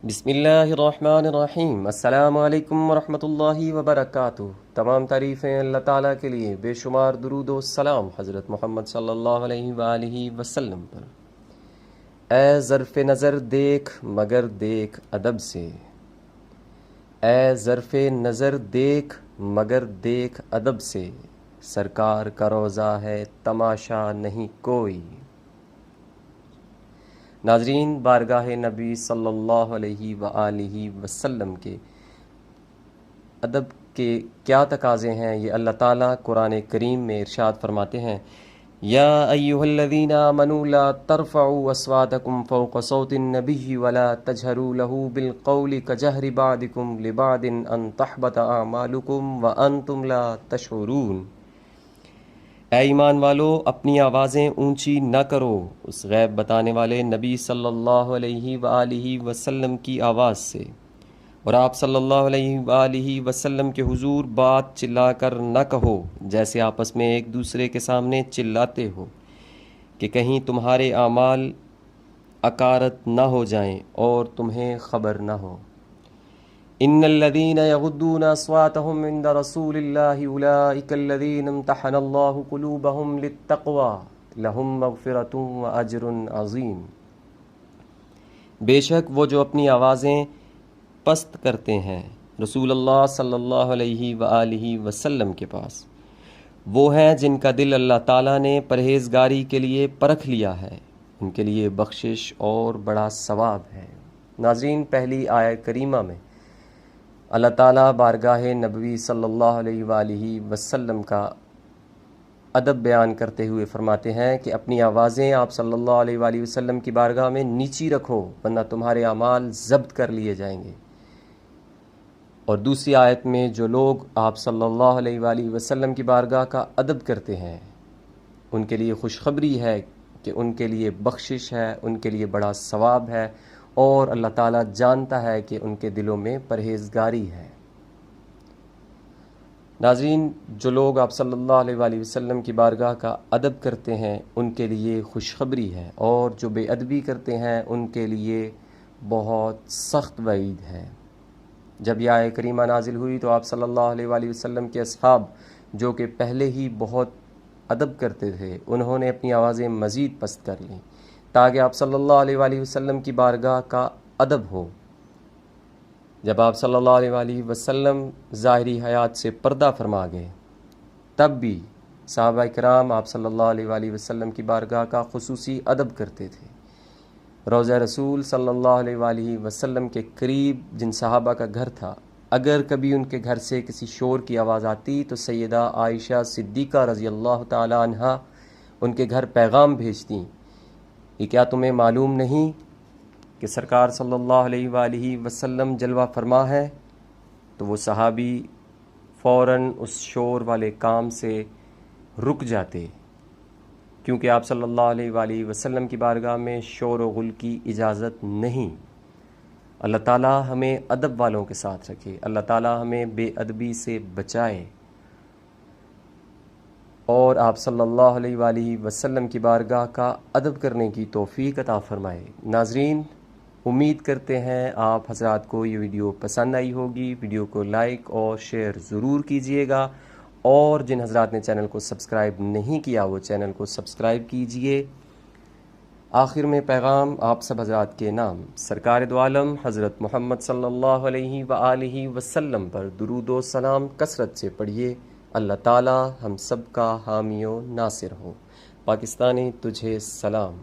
بسم اللہ الرحمن الرحیم۔ السلام علیکم ورحمۃ اللہ وبرکاتہ۔ تمام تعریفیں اللہ تعالیٰ کے لیے، بے شمار درود و سلام حضرت محمد صلی اللہ علیہ وآلہ وسلم پر۔ اے ظرف نظر دیکھ مگر دیکھ ادب سے، اے ظرف نظر دیکھ مگر دیکھ ادب سے، سرکار کا روضہ ہے تماشا نہیں کوئی۔ ناظرین، بارگاہ نبی صلی اللہ علیہ وآلہ وسلم کے ادب کے کیا تقاضے ہیں، یہ اللہ تعالیٰ قرآن کریم میں ارشاد فرماتے ہیں، یا ایھا الذین آمنوا لا ترفعوا اصواتکم فوق صوت النبی ولا تجہروا لہ بالقول کجہر بعضکم لبعض ان تحبط اعمالکم وانتم لا تشعرون۔ اے ایمان والو، اپنی آوازیں اونچی نہ کرو اس غیب بتانے والے نبی صلی اللہ علیہ وآلہ وسلم کی آواز سے، اور آپ صلی اللہ علیہ وآلہ وسلم کے حضور بات چلا کر نہ کہو جیسے آپس میں ایک دوسرے کے سامنے چلاتے ہو، کہ کہیں تمہارے اعمال اکارت نہ ہو جائیں اور تمہیں خبر نہ ہو۔ ان الذين يغضون اصواتهم عند رسول الله اولئك الذين امتحن الله قلوبهم للتقوى لهم مغفرة واجر عظیم۔ بے شک وہ جو اپنی آوازیں پست کرتے ہیں رسول اللہ صلی اللہ علیہ وآلہ وسلم کے پاس، وہ ہیں جن کا دل اللہ تعالیٰ نے پرہیزگاری کے لیے پرکھ لیا ہے، ان کے لیے بخشش اور بڑا ثواب ہے۔ ناظرین، پہلی آیت کریمہ میں اللہ تعالیٰ بارگاہ نبوی صلی اللہ علیہ وآلہ وسلم کا ادب بیان کرتے ہوئے فرماتے ہیں کہ اپنی آوازیں آپ صلی اللہ علیہ وآلہ وسلم کی بارگاہ میں نیچی رکھو ورنہ تمہارے اعمال ضبط کر لیے جائیں گے۔ اور دوسری آیت میں جو لوگ آپ صلی اللہ علیہ وآلہ وسلم کی بارگاہ کا ادب کرتے ہیں ان کے لیے خوشخبری ہے کہ ان کے لیے بخشش ہے، ان کے لیے بڑا ثواب ہے، اور اللہ تعالیٰ جانتا ہے کہ ان کے دلوں میں پرہیزگاری ہے۔ ناظرین، جو لوگ آپ صلی اللہ علیہ وآلہ وسلم کی بارگاہ کا ادب کرتے ہیں ان کے لیے خوشخبری ہے، اور جو بے ادبی کرتے ہیں ان کے لیے بہت سخت وعید ہے۔ جب یہ آیت کریمہ نازل ہوئی تو آپ صلی اللہ علیہ وآلہ وسلم کے اصحاب جو کہ پہلے ہی بہت ادب کرتے تھے، انہوں نے اپنی آوازیں مزید پست کر لیں تاکہ آپ صلی اللہ علیہ وآلہ وسلم کی بارگاہ کا ادب ہو۔ جب آپ صلی اللہ علیہ وآلہ وسلم ظاہری حیات سے پردہ فرما گئے تب بھی صحابہ کرام آپ صلی اللہ علیہ وآلہ وسلم کی بارگاہ کا خصوصی ادب کرتے تھے۔ روضہ رسول صلی اللہ علیہ وآلہ وسلم کے قریب جن صحابہ کا گھر تھا، اگر کبھی ان کے گھر سے کسی شور کی آواز آتی تو سیدہ عائشہ صدیقہ رضی اللہ تعالی عنہا ان کے گھر پیغام بھیجتیں، یہ کیا تمہیں معلوم نہیں کہ سرکار صلی اللہ علیہ وآلہ وسلم جلوہ فرما ہے؟ تو وہ صحابی فوراً اس شور والے کام سے رک جاتے، کیونکہ آپ صلی اللہ علیہ وآلہ وسلم کی بارگاہ میں شور و غل کی اجازت نہیں۔ اللہ تعالیٰ ہمیں ادب والوں کے ساتھ رکھے، اللہ تعالیٰ ہمیں بے ادبی سے بچائے، اور آپ صلی اللہ علیہ وآلہ وسلم کی بارگاہ کا ادب کرنے کی توفیق عطا فرمائے۔ ناظرین، امید کرتے ہیں آپ حضرات کو یہ ویڈیو پسند آئی ہوگی۔ ویڈیو کو لائک اور شیئر ضرور کیجئے گا، اور جن حضرات نے چینل کو سبسکرائب نہیں کیا وہ چینل کو سبسکرائب کیجئے۔ آخر میں پیغام آپ سب حضرات کے نام سرکار دو عالم حضرت محمد صلی اللہ علیہ وآلہ وسلم پر درود و سلام کثرت سے پڑھیے۔ اللہ تعالی ہم سب کا حامی و ناصر ہو۔ پاکستانی تجھے سلام۔